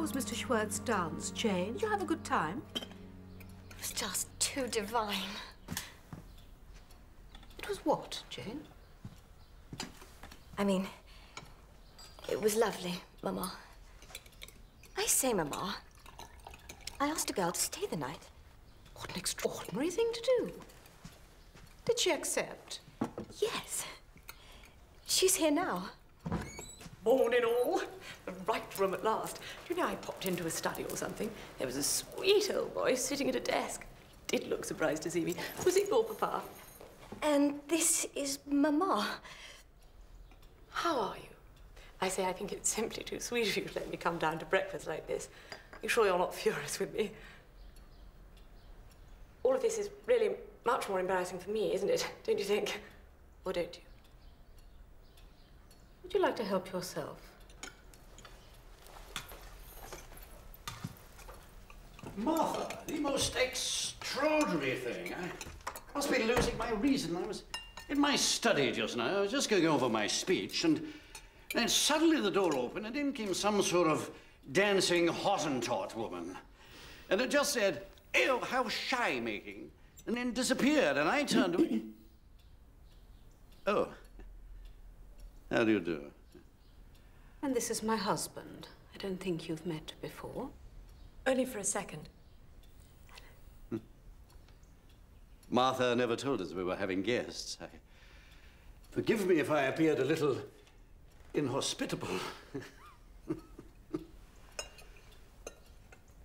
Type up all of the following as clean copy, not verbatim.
was Mr. Schwert's dance, Jane? Did you have a good time? It was just too divine. It was what, Jane? I mean, it was lovely, Mama. I say, Mama, I asked a girl to stay the night. What an extraordinary thing to do. Did she accept? Yes. She's here now. Morning all. The right room at last. Do you know, I popped into a study or something. There was a sweet old boy sitting at a desk. He did look surprised to see me. Was it your papa? And this is Mama. How are you? I say, I think it's simply too sweet of you to let me come down to breakfast like this. You sure you're not furious with me? All of this is really much more embarrassing for me, isn't it? Don't you think? Or don't you? Would you like to help yourself? Martha, the most extraordinary thing. I must be losing my reason. I was in my study just now. I was just going over my speech, and then suddenly the door opened, and in came some sort of dancing Hottentot woman. And it just said, "Ew, how shy-making," and then disappeared, and I turned to it. Oh. How do you do? And this is my husband. I don't think you've met before. Only for a second. Martha never told us we were having guests. Forgive me if I appeared a little inhospitable.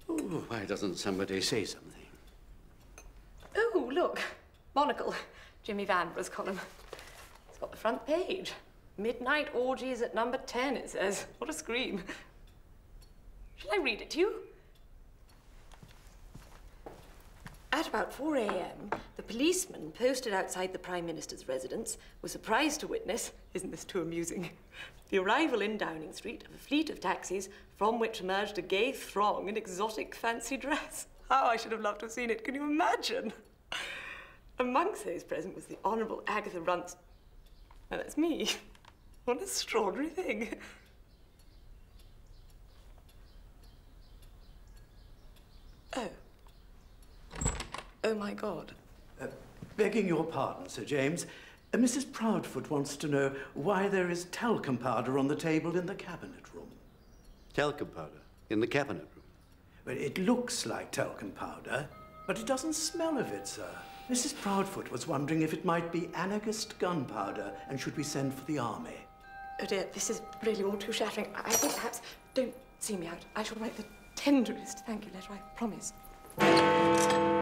Oh, why doesn't somebody say something? Oh, look. Monocle. Jimmy Vanbragh's column. It's got the front page. Midnight orgies at number 10, it says. What a scream. Shall I read it to you? At about 4 a.m., the policeman posted outside the Prime Minister's residence was surprised to witness, isn't this too amusing, the arrival in Downing Street of a fleet of taxis from which emerged a gay throng in exotic fancy dress. How I should have loved to have seen it, can you imagine? Amongst those present was the Honourable Agatha Runce. Now, that's me. What an extraordinary thing. Oh. Oh, my God. Begging your pardon, Sir James, Mrs. Proudfoot wants to know why there is talcum powder on the table in the cabinet room. Talcum powder in the cabinet room? Well, it looks like talcum powder, but it doesn't smell of it, sir. Mrs. Proudfoot was wondering if it might be anarchist gunpowder, and should we send for the army? Oh, dear, this is really all too shattering. I think perhaps don't see me out. I shall write the tenderest thank you letter, I promise.